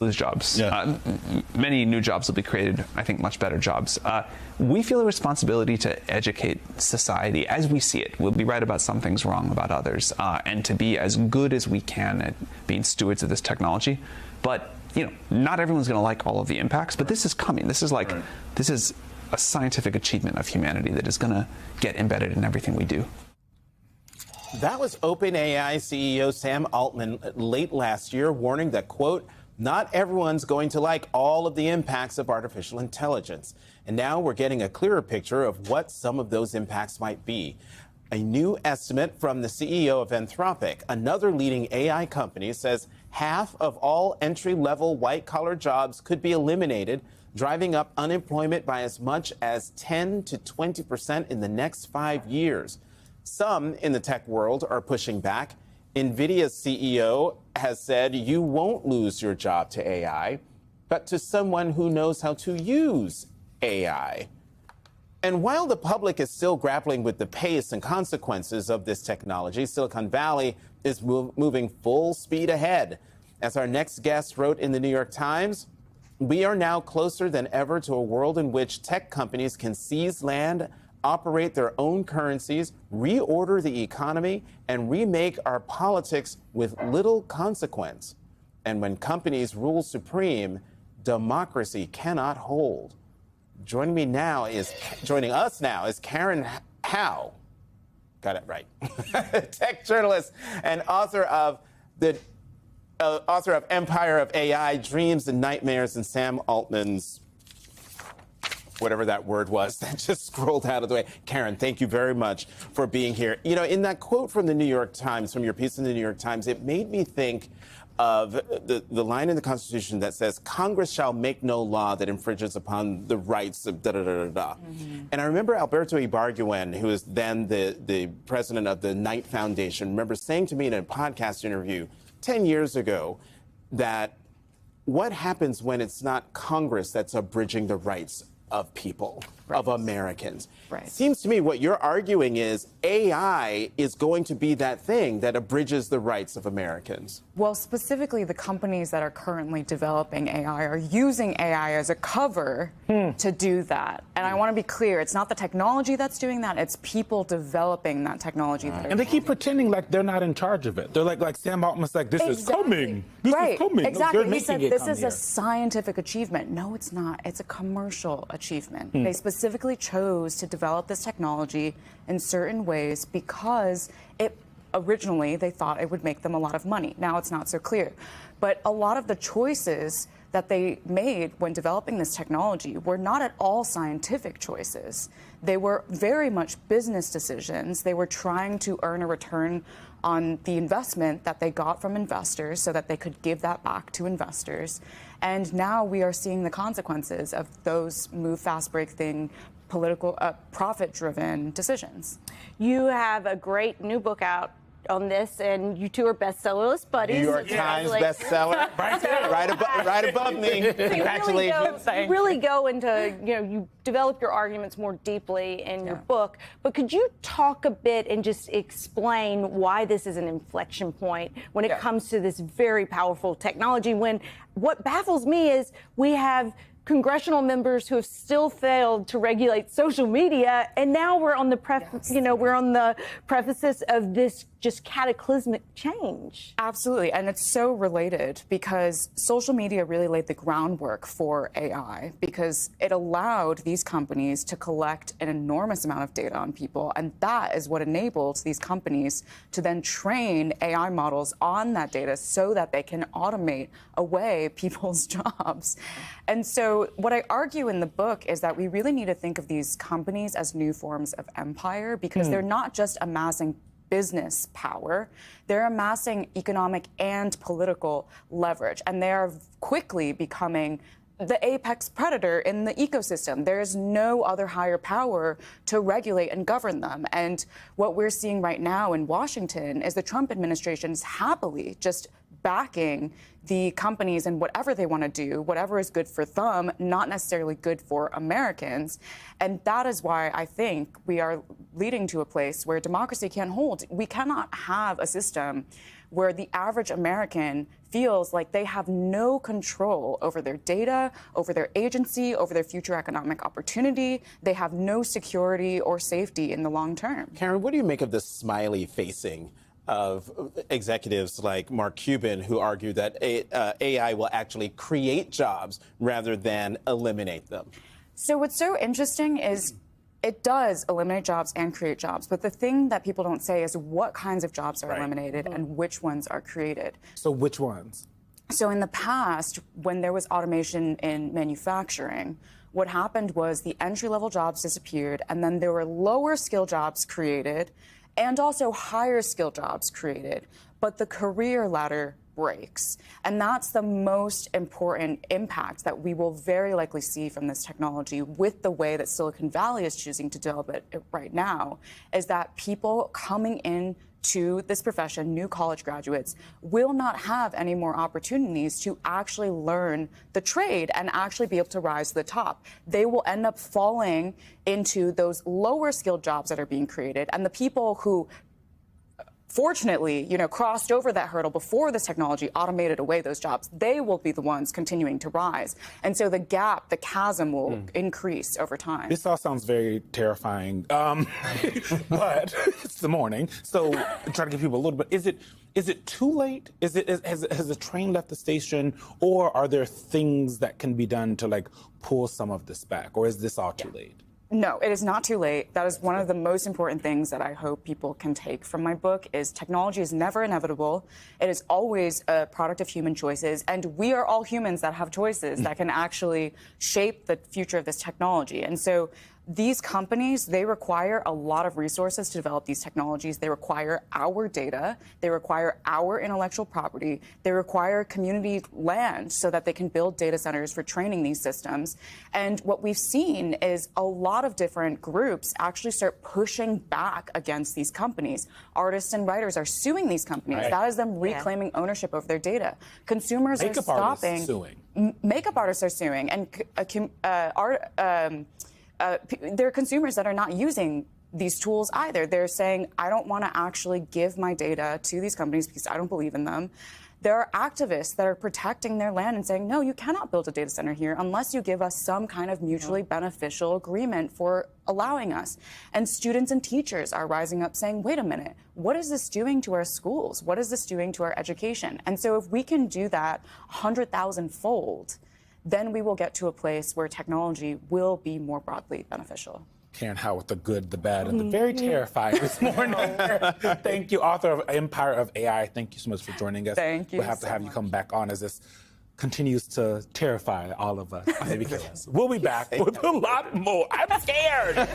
lose jobs. Yeah. Many new jobs will be created, I think much better jobs. We feel a responsibility to educate society as we see it. We'll be right about some things, wrong about others, and to be as good as we can at being stewards of this technology. But, you know, not everyone's going to like all of the impacts, but this is coming. This is like, this is a scientific achievement of humanity that is going to get embedded in everything we do. That was OpenAI CEO Sam Altman late last year, warning that, quote, not everyone's going to like all of the impacts of artificial intelligence. And now we're getting a clearer picture of what some of those impacts might be. A new estimate from the CEO of Anthropic, another leading AI company, says half of all entry-level white-collar jobs could be eliminated, driving up unemployment by as much as 10 to 20% in the next 5 years. Some in the tech world are pushing back. NVIDIA's CEO has said you won't lose your job to AI, but to someone who knows how to use AI. And while the public is still grappling with the pace and consequences of this technology, Silicon Valley is moving full speed ahead. As our next guest wrote in the New York Times, we are now closer than ever to a world in which tech companies can seize land, operate their own currencies, reorder the economy, and remake our politics with little consequence. And when companies rule supreme, democracy cannot hold. Joining us now is Karen Hao. Got it right. Tech journalist and author of Empire of AI: Dreams and Nightmares, and Sam Altman's whatever that word was that just scrolled out of the way. Karen, thank you very much for being here. You know, in that quote from the New York Times, from your piece in the New York Times, it made me think of the line in the Constitution that says, Congress shall make no law that infringes upon the rights of da-da-da-da-da. Mm-hmm. And I remember Alberto Ibargüen, who was then the president of the Knight Foundation, remember saying to me in a podcast interview 10 years ago that what happens when it's not Congress that's abridging the rights of people, of Americans. Right. Seems to me what you're arguing is AI is going to be that thing that abridges the rights of Americans. Well, specifically, the companies that are currently developing AI are using AI as a cover to do that. And I want to be clear, it's not the technology that's doing that, it's people developing that technology. And they keep pretending like they're not in charge of it. They're like Sam Altman's like, this is coming. This is coming. Exactly. No, he said this is a scientific achievement. No, it's not. It's a commercial achievement. They specifically chose to develop this technology in certain ways because originally they thought it would make them a lot of money. Now it's not so clear. But a lot of the choices that they made when developing this technology were not at all scientific choices. They were very much business decisions. They were trying to earn a return on the investment that they got from investors so that they could give that back to investors. And now we are seeing the consequences of those move fast, break thing, political, profit-driven decisions. You have a great new book out on this, and you two are bestseller list buddies. New York Times bestseller, right there, right above me. Congratulations! You really go into, you develop your arguments more deeply in your book. But could you talk a bit and just explain why this is an inflection point when it comes to this very powerful technology? When what baffles me is we have congressional members who have still failed to regulate social media, and now we're on the precipice of this just cataclysmic change. Absolutely, and it's so related because social media really laid the groundwork for AI because it allowed these companies to collect an enormous amount of data on people, and that is what enabled these companies to then train AI models on that data so that they can automate away people's jobs. And so what I argue in the book is that we really need to think of these companies as new forms of empire because they're not just amassing business power, they're amassing economic and political leverage, and they are quickly becoming the apex predator in the ecosystem. There is no other higher power to regulate and govern them. And what we're seeing right now in Washington is the Trump administration is happily just backing the companies and whatever they want to do, whatever is good for them, not necessarily good for Americans. And that is why I think we are leading to a place where democracy can't hold. We cannot have a system where the average American feels like they have no control over their data, over their agency, over their future economic opportunity. They have no security or safety in the long term. Karen, what do you make of the smiley facing of executives like Mark Cuban, who argue that AI will actually create jobs rather than eliminate them? So what's so interesting is it does eliminate jobs and create jobs. But the thing that people don't say is what kinds of jobs are eliminated and which ones are created. So which ones? So in the past, when there was automation in manufacturing, what happened was the entry-level jobs disappeared, and then there were lower skill jobs created and also higher skill jobs created. But the career ladder breaks. And that's the most important impact that we will very likely see from this technology with the way that Silicon Valley is choosing to develop it right now, is that people coming in to this profession, new college graduates, will not have any more opportunities to actually learn the trade and actually be able to rise to the top. They will end up falling into those lower skilled jobs that are being created, and the people who fortunately, crossed over that hurdle before this technology automated away those jobs, they will be the ones continuing to rise. And so the gap, the chasm will increase over time. This all sounds very terrifying, but it's the morning. So I'm trying to give people a little bit. Is it too late? Has the train left the station, or are there things that can be done to pull some of this back, or is this all too late? No, it is not too late. That is one of the most important things that I hope people can take from my book is technology is never inevitable. It is always a product of human choices, and we are all humans that have choices that can actually shape the future of this technology. And so these companies, they require a lot of resources to develop these technologies. They require our data. They require our intellectual property. They require community land so that they can build data centers for training these systems. And what we've seen is a lot of different groups actually start pushing back against these companies. Artists and writers are suing these companies. Right. That is them reclaiming ownership over their data. Consumers are stopping. Artists suing. Makeup artists are suing. And there are consumers that are not using these tools either. They're saying, I don't want to actually give my data to these companies because I don't believe in them. There are activists that are protecting their land and saying, no, you cannot build a data center here unless you give us some kind of mutually beneficial agreement for allowing us. And students and teachers are rising up saying, wait a minute, what is this doing to our schools? What is this doing to our education? And so if we can do that 100,000-fold, then we will get to a place where technology will be more broadly beneficial. Karen Howard, the good, the bad, and the very terrifying this morning. Thank you, author of Empire of AI. Thank you so much for joining us. Thank you. We'll have to have you come back on as this continues to terrify all of us. Maybe kill us. We'll be back with a lot more. I'm scared.